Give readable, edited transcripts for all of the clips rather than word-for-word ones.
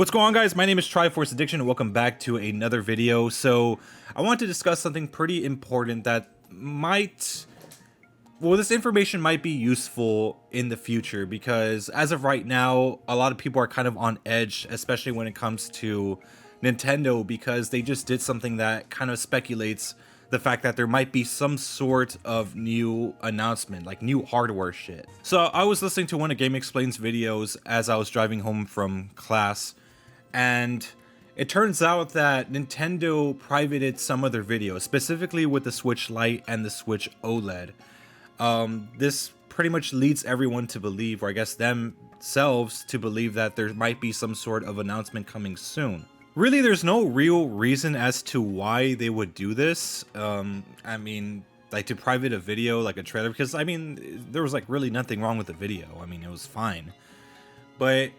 What's going on, guys? My name is Triforce Addiction and welcome back to another video. So I want to discuss something pretty important that this information might be useful in the future, because as of right now, a lot of people are kind of on edge, especially when it comes to Nintendo, because they just did something that kind of speculates the fact that there might be some sort of new announcement, like new hardware shit. So I was listening to one of Game Explain's videos as I was driving home from class, and it turns out that Nintendo privated some of their videos, specifically with the Switch Lite and the Switch OLED. This pretty much leads everyone to believe, or I guess themselves to believe, that there might be some sort of announcement coming soon. Really, there's no real reason as to why they would do this. I mean, like, to private a video, like a trailer, because I mean, there was like really nothing wrong with the video. I mean, it was fine. But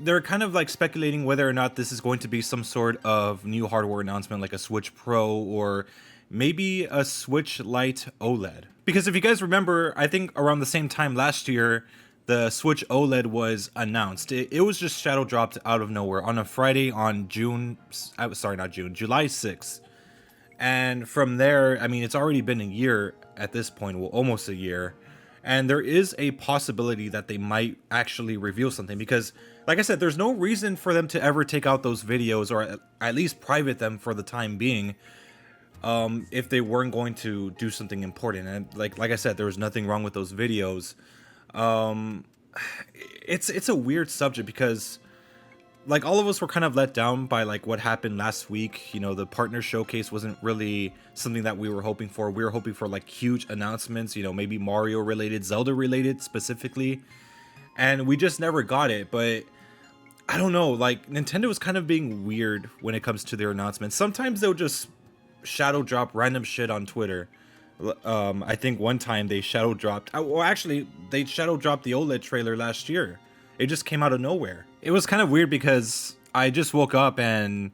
they're kind of like speculating whether or not this is going to be some sort of new hardware announcement, like a Switch Pro or maybe a Switch Lite OLED. Because if you guys remember, I think around the same time last year, the Switch OLED was announced. It was just shadow dropped out of nowhere on a Friday on July 6th. And from there, I mean, it's already been a year at this point, well, almost a year. And there is a possibility that they might actually reveal something, because, like I said, there's no reason for them to ever take out those videos, or at least private them for the time being, if they weren't going to do something important. And like I said, there was nothing wrong with those videos. It's a weird subject, because like all of us were kind of let down by like what happened last week. You know, the partner showcase wasn't really something that we were hoping for. We were hoping for like huge announcements, you know, maybe Mario related, Zelda related specifically, and we just never got it. But I don't know, like Nintendo is kind of being weird when it comes to their announcements. Sometimes they'll just shadow drop random shit on Twitter. I think one time they shadow dropped, well, actually they shadow dropped the OLED trailer last year. It just came out of nowhere. It was kind of weird because I just woke up and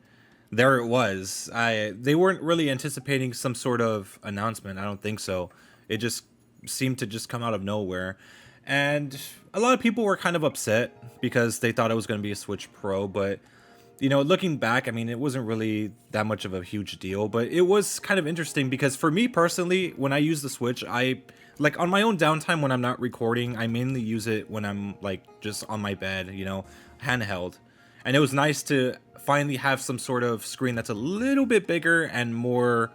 there it was. They weren't really anticipating some sort of announcement. I don't think so. It just seemed to just come out of nowhere. And a lot of people were kind of upset because they thought it was going to be a Switch Pro, but you know, looking back, I mean, it wasn't really that much of a huge deal, but it was kind of interesting because for me personally, when I use the Switch, I like on my own downtime when I'm not recording, I mainly use it when I'm like just on my bed, you know, handheld. And it was nice to finally have some sort of screen that's a little bit bigger and more,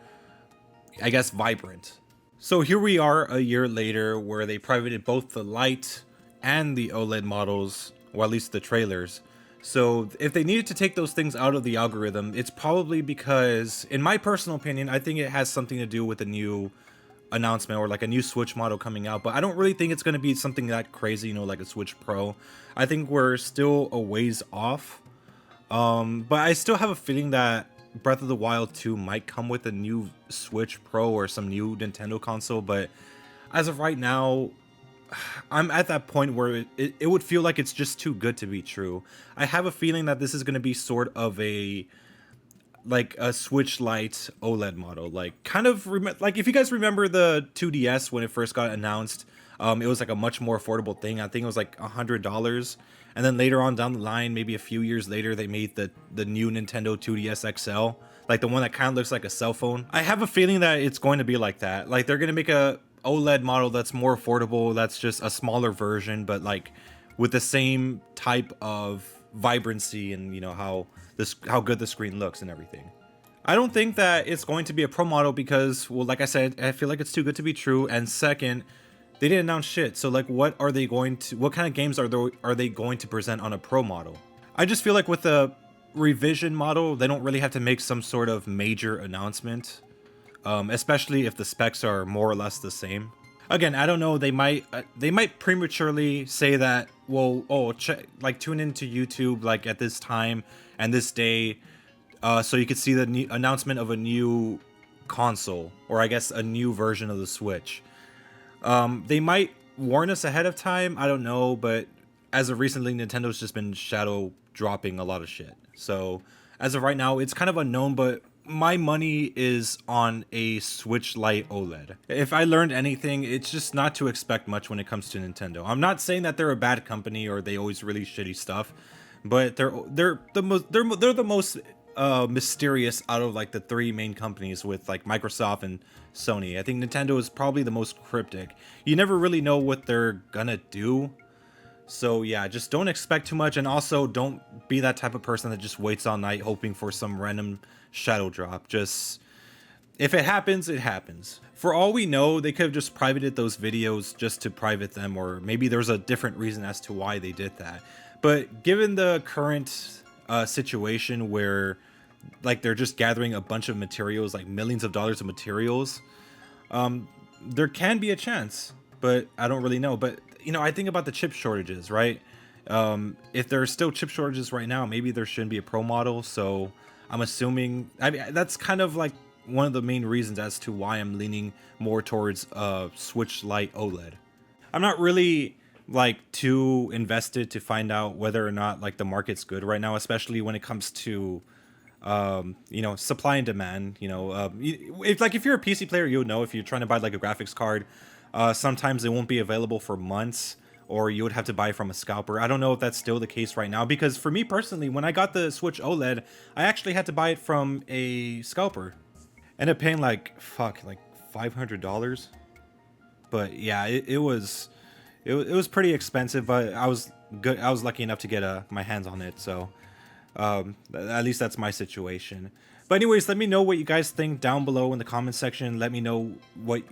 I guess, vibrant. So here we are a year later, where they privated both the Lite and the OLED models, or at least the trailers. So if they needed to take those things out of the algorithm, it's probably because, in my personal opinion, I think it has something to do with a new announcement or like a new Switch model coming out. But I don't really think it's going to be something that crazy, you know, like a Switch Pro. I think we're still a ways off. But I still have a feeling that Breath of the Wild 2 might come with a new Switch Pro or some new Nintendo console. But as of right now, I'm at that point where it would feel like it's just too good to be true. I have a feeling that this is going to be sort of a Switch Lite OLED model, like kind of like if you guys remember the 2DS when it first got announced. It was like a much more affordable thing. I think it was like $100, and then later on down the line, maybe a few years later, they made the new Nintendo 2DS XL, like the one that kind of looks like a cell phone. I have a feeling that it's going to be like that. Like they're going to make a OLED model that's more affordable, that's just a smaller version, but like with the same type of vibrancy and, you know, how good the screen looks and everything. I don't think that it's going to be a Pro model because, well, like I said, I feel like it's too good to be true. And second, they didn't announce shit. So like, what kind of games are they going to present on a Pro model? I just feel like with a revision model, they don't really have to make some sort of major announcement. Especially if the specs are more or less the same. Again, I don't know. They might prematurely say that, well, tune into YouTube like at this time and this day, so you could see the new announcement of a new console, or I guess a new version of the Switch. They might warn us ahead of time. I don't know, but as of recently, Nintendo's just been shadow dropping a lot of shit. So as of right now, it's kind of unknown, but my money is on a Switch Lite OLED. If I learned anything, it's just not to expect much when it comes to Nintendo. I'm not saying that they're a bad company or they always release shitty stuff, but they're the most mysterious out of like the three main companies with like Microsoft and Sony. I think Nintendo is probably the most cryptic. You never really know what they're gonna do. So yeah, just don't expect too much, and also don't be that type of person that just waits all night hoping for some random shadow drop. Just if it happens, it happens. For all we know, they could have just privated those videos just to private them, or maybe there's a different reason as to why they did that. But given the current situation where like they're just gathering a bunch of materials, like millions of dollars of materials, there can be a chance, but I don't really know. But you know, I think about the chip shortages, right? If there are still chip shortages right now, maybe there shouldn't be a Pro model. So I'm assuming, I mean, that's kind of like one of the main reasons as to why I'm leaning more towards Switch Lite OLED. I'm not really like too invested to find out whether or not like the market's good right now, especially when it comes to you know, supply and demand. You know, if you're a PC player, you'll know if you're trying to buy like a graphics card, sometimes it won't be available for months, or you would have to buy from a scalper. I don't know if that's still the case right now, because for me personally, when I got the Switch OLED, I actually had to buy it from a scalper. Ended up paying like like $500. But yeah, it was pretty expensive, but I was good. I was lucky enough to get my hands on it, so at least that's my situation. But anyways, let me know what you guys think down below in the comment section. Let me know what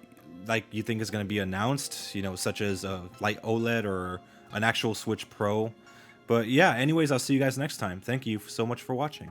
like you think is going to be announced, you know, such as a light OLED or an actual Switch Pro. But yeah, anyways, I'll see you guys next time. Thank you so much for watching.